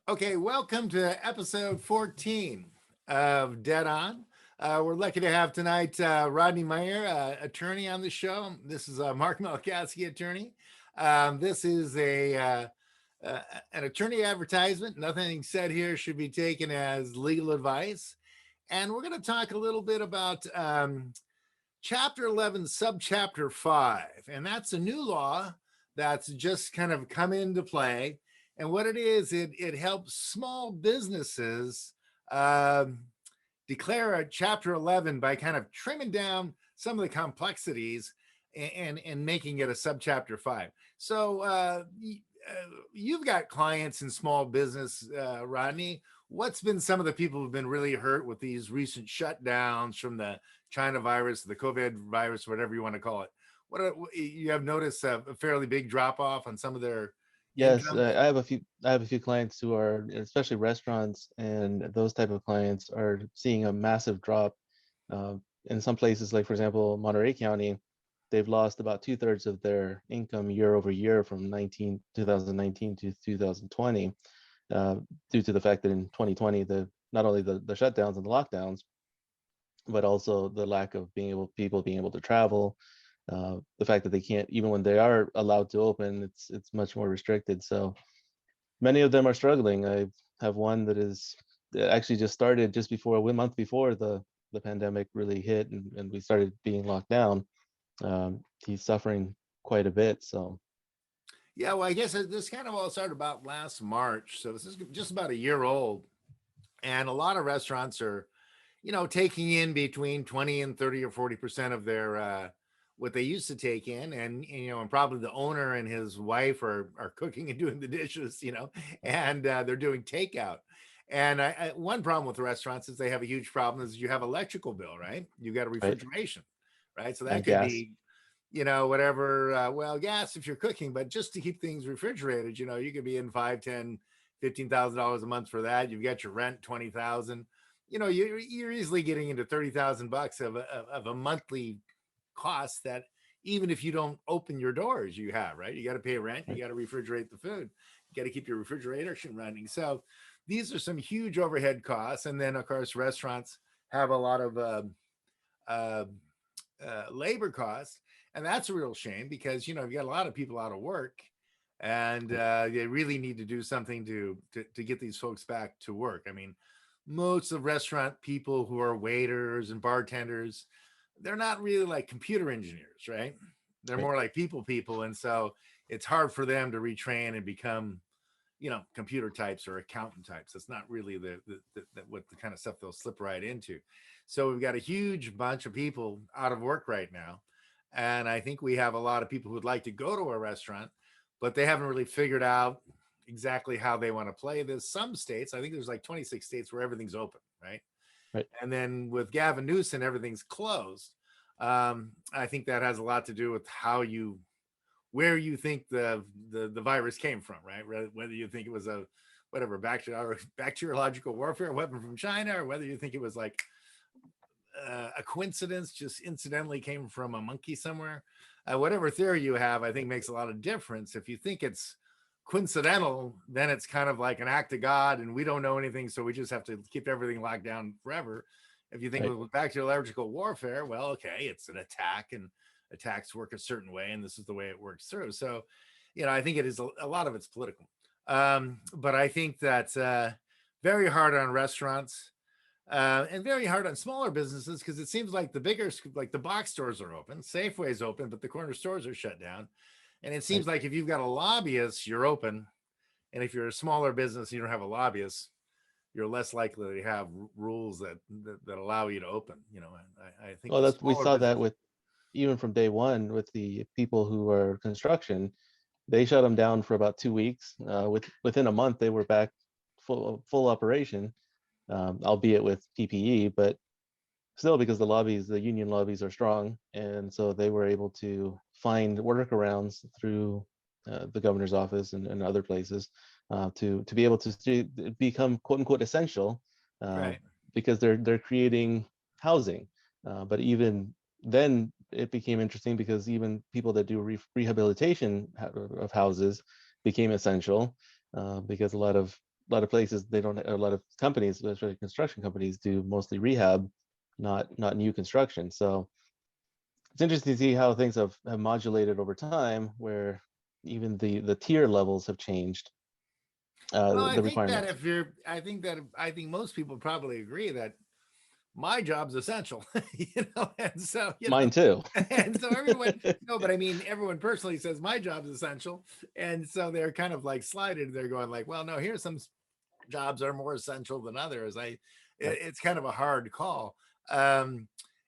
Okay, welcome to episode 14 of Dead On. We're lucky to have tonight Rodney Meyer, attorney on the show. This is Mark Malkowski, attorney. This is an attorney advertisement. Nothing said here should be taken as legal advice. And we're going to talk a little bit about Chapter 11, Subchapter 5. And that's a new law that's just kind of come into play. And what it is, it helps small businesses declare a Chapter 11 by kind of trimming down some of the complexities and making it a Subchapter 5. So you've got clients in small business, Rodney. What's been some of the people who've been really hurt with these recent shutdowns from the China virus, the COVID virus, whatever you want to call it? You have noticed a fairly big drop off on some of their Yes, income? I have a few clients who are, especially restaurants, and those type of clients are seeing a massive drop. Uh, in some places, like for example, Monterey County, they've lost about two-thirds of their income year over year from 2019 to 2020, uh, due to the fact that in 2020, not only the shutdowns and the lockdowns, but also the lack of people being able to travel, the fact that they can't, even when they are allowed to open, it's much more restricted. So many of them are struggling. I have one that actually just started just before, a month before the pandemic really hit, and we started being locked down. He's suffering quite a bit. So Yeah, well, I guess this kind of all started about last March. So this is just about a year old. And a lot of restaurants are, taking in between 20 and 30 or 40% of their what they used to take in. And probably the owner and his wife are cooking and doing the dishes, and they're doing takeout. And one problem with restaurants is they have a huge problem is you have electrical bill, right? You got a right, refrigeration, right? So that and could gas, be whatever, well, gas if you're cooking, but just to keep things refrigerated, you could be in 5, 10, $15,000 a month for that. You've got your rent, 20,000. You're easily getting into 30,000 bucks of a monthly cost that even if you don't open your doors, you have, right? You got to pay rent, you right, got to refrigerate the food, you got to keep your refrigerator running. So these are some huge overhead costs. And then of course restaurants have a lot of uh, labor costs, and that's a real shame because you've got a lot of people out of work, and right, they really need to do something to get these folks back to work. I mean, most of restaurant people who are waiters and bartenders, they're not really like computer engineers, right? They're right. more like people, and so it's hard for them to retrain and become computer types or accountant types. That's not really what the kind of stuff they'll slip right into. So we've got a huge bunch of people out of work right now, and I think we have a lot of people who'd like to go to a restaurant, but they haven't really figured out exactly how they want to play this. Some states, I think there's like 26 states where everything's open, right? Right. And then with Gavin Newsom, everything's closed. I think that has a lot to do with where you think the virus came from, right? Whether you think it was a whatever bacteriological warfare weapon from China, or whether you think it was like a coincidence, just incidentally came from a monkey somewhere. Whatever theory you have, I think makes a lot of difference. If you think it's coincidental, then it's kind of like an act of God, and we don't know anything, so we just have to keep everything locked down forever. If you think Right. with bacteriological warfare, well, okay, it's an attack, and attacks work a certain way, and this is the way it works through. So, I think it is a lot of it's political, but I think that's very hard on restaurants. And very hard on smaller businesses because it seems like like the box stores are open, Safeway's open, but the corner stores are shut down. And it seems Right. like if you've got a lobbyist, you're open. And if you're a smaller business, you don't have a lobbyist, you're less likely to have rules that allow you to open. I think Well, the we smaller saw that business. with, even from day one, with the people who are construction. They shut them down for about 2 weeks. Within a month, they were back full operation, albeit with PPE, but still, because the union lobbies are strong, and so they were able to find workarounds through the governor's office and other places, to be able to become quote unquote essential, uh, Right. because they're creating housing. But even then, it became interesting because even people that do rehabilitation of houses became essential, because a lot of lot of places they don't. A lot of companies, especially construction companies, do mostly rehab, not new construction. So it's interesting to see how things have modulated over time, where even the tier levels have changed. Well, The requirements. I think most people probably agree that my job's essential, and so, Mine too. and so everyone, no, but I mean, everyone personally says my job's essential. And so they're kind of like slided. They're going like, well, no, here's some jobs are more essential than others. Right. It's kind of a hard call. So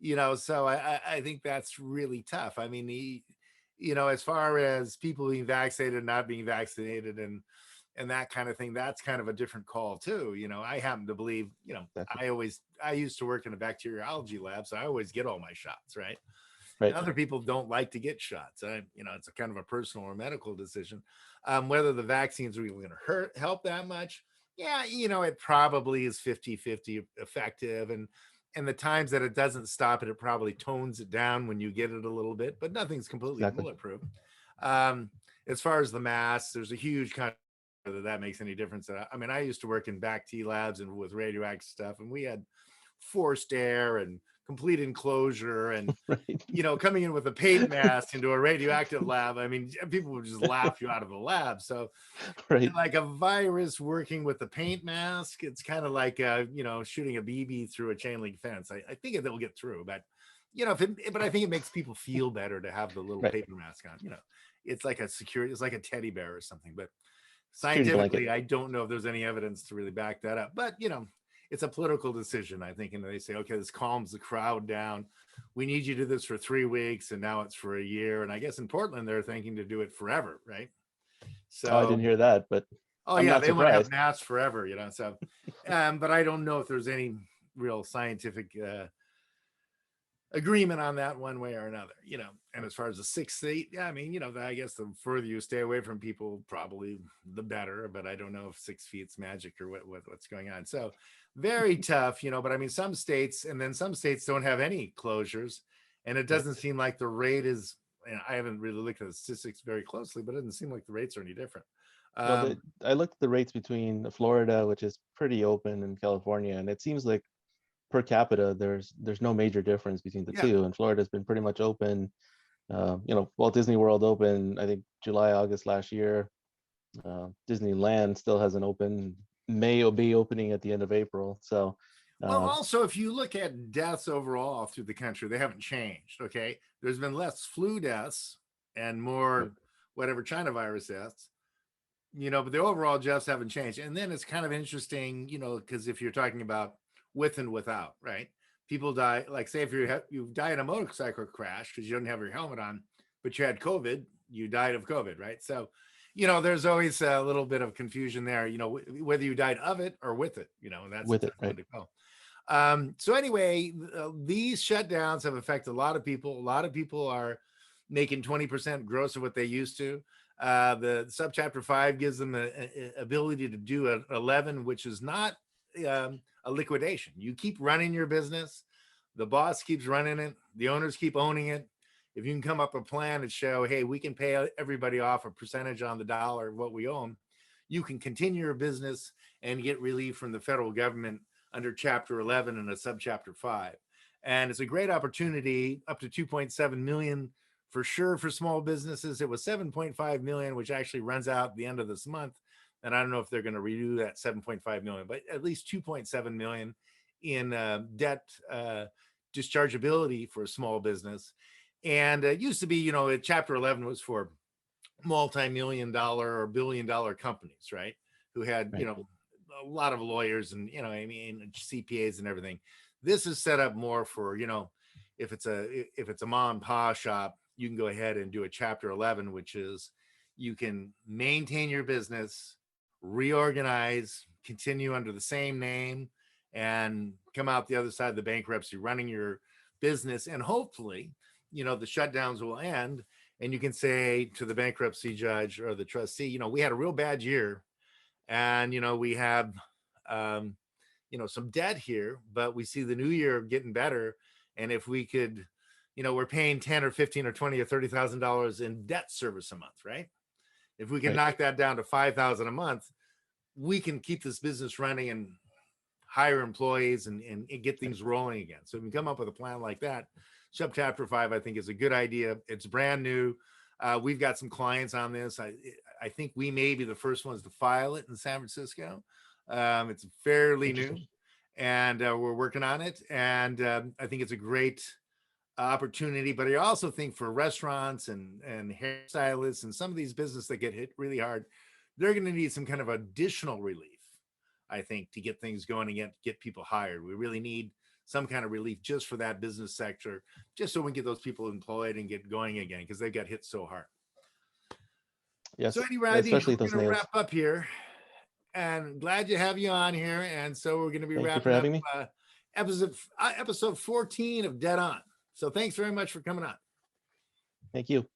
I think that's really tough. I mean, as far as people being vaccinated, not being vaccinated, and that kind of thing, that's kind of a different call too. I happen to believe, Exactly. I used to work in a bacteriology lab, so I always get all my shots, right? And Right. other people don't like to get shots. It's a kind of a personal or medical decision. Whether the vaccines are really going to help that much, yeah, it probably is 50-50 effective. And the times that it doesn't stop it, it probably tones it down when you get it a little bit, but nothing's completely Exactly. bulletproof. As far as the masks, there's a huge kind of whether that makes any difference. I mean, I used to work in back T labs and with radioactive stuff, and we had forced air and complete enclosure, and Right. coming in with a paint mask into a radioactive lab. I mean, people would just laugh you out of the lab. So, Right. like a virus working with the paint mask, it's kind of like shooting a BB through a chain link fence. I think it will get through, but but I think it makes people feel better to have the little Right. paper mask on. It's like it's like a teddy bear or something. But Security blanket. scientifically, I don't know if there's any evidence to really back that up. But it's a political decision, I think, and they say, okay, this calms the crowd down. We need you to do this for 3 weeks, and now it's for a year. And I guess in Portland, they're thinking to do it forever, right? Oh, I So, didn't hear that, but oh I'm yeah, not they want to have surprised. masks forever, So, but I don't know if there's any real scientific agreement on that one way or another. And as far as the 6 feet, yeah, I mean, I guess the further you stay away from people, probably the better. But I don't know if 6 feet's magic or what's going on. So very tough, but I mean, some states, and then some states don't have any closures, and it Right. doesn't seem like the rate is. And I haven't really looked at the statistics very closely, but it doesn't seem like the rates are any different. Well, Um, I looked at the rates between Florida, which is pretty open, and California, and it seems like per capita, there's no major difference between the yeah, two. And Florida's been pretty much open. Walt Disney World opened, I think July, August last year. Disneyland still hasn't opened. May be opening at the end of April. So, well, uh, also, if you look at deaths overall through the country, they haven't changed. Okay. There's been less flu deaths and right, more whatever China virus deaths, but the overall deaths haven't changed. And then it's kind of interesting, because if you're talking about with and without, right? People die, like say if you die in a motorcycle crash because you don't have your helmet on, but you had COVID, you died of COVID, right? So, there's always a little bit of confusion there, whether you died of it or with it, and that's a with it, tough one right? to go. So anyway, these shutdowns have affected a lot of people. A lot of people are making 20% gross of what they used to. The subchapter 5 gives them a ability to do an 11, which is not a liquidation. You keep running your business. The boss keeps running it. The owners keep owning it. If you can come up with a plan and show, hey, we can pay everybody off a percentage on the dollar of what we own, you can continue your business and get relief from the federal government under Chapter 11 and a Subchapter 5. And it's a great opportunity, up to 2.7 million for sure for small businesses. It was 7.5 million, which actually runs out at the end of this month. And I don't know if they're going to redo that 7.5 million, but at least 2.7 million in debt dischargeability for a small business. And it used to be, Chapter 11 was for multi-million dollar or billion-dollar companies, right? Who had, Right. a lot of lawyers and, I mean, CPAs and everything. This is set up more for, if it's a mom and pop shop, you can go ahead and do a Chapter 11, which is you can maintain your business, reorganize, continue under the same name, and come out the other side of the bankruptcy running your business. And hopefully, the shutdowns will end. And you can say to the bankruptcy judge or the trustee, we had a real bad year, and we have some debt here, but we see the new year getting better. And if we could, we're paying 10 or 15 or 20 or $30,000 in debt service a month, right? If we can Right. knock that down to 5,000 a month, we can keep this business running and hire employees and get things rolling again. So if we come up with a plan like that, Subchapter 5, I think, is a good idea. It's brand new. We've got some clients on this. I think we may be the first ones to file it in San Francisco. It's fairly new, and we're working on it. And I think it's a great opportunity. But I also think for restaurants and hairstylists and some of these businesses that get hit really hard, they're going to need some kind of additional relief, I think, to get things going and get people hired. We really need some kind of relief just for that business sector, just so we can get those people employed and get going again, because they got hit so hard. Yes, So anyway, I think especially we're those going to nails. wrap up here, and glad to have you on here. And so we're going to be Thank you for wrapping up having me. episode 14 of Dead On. So thanks very much for coming on. Thank you.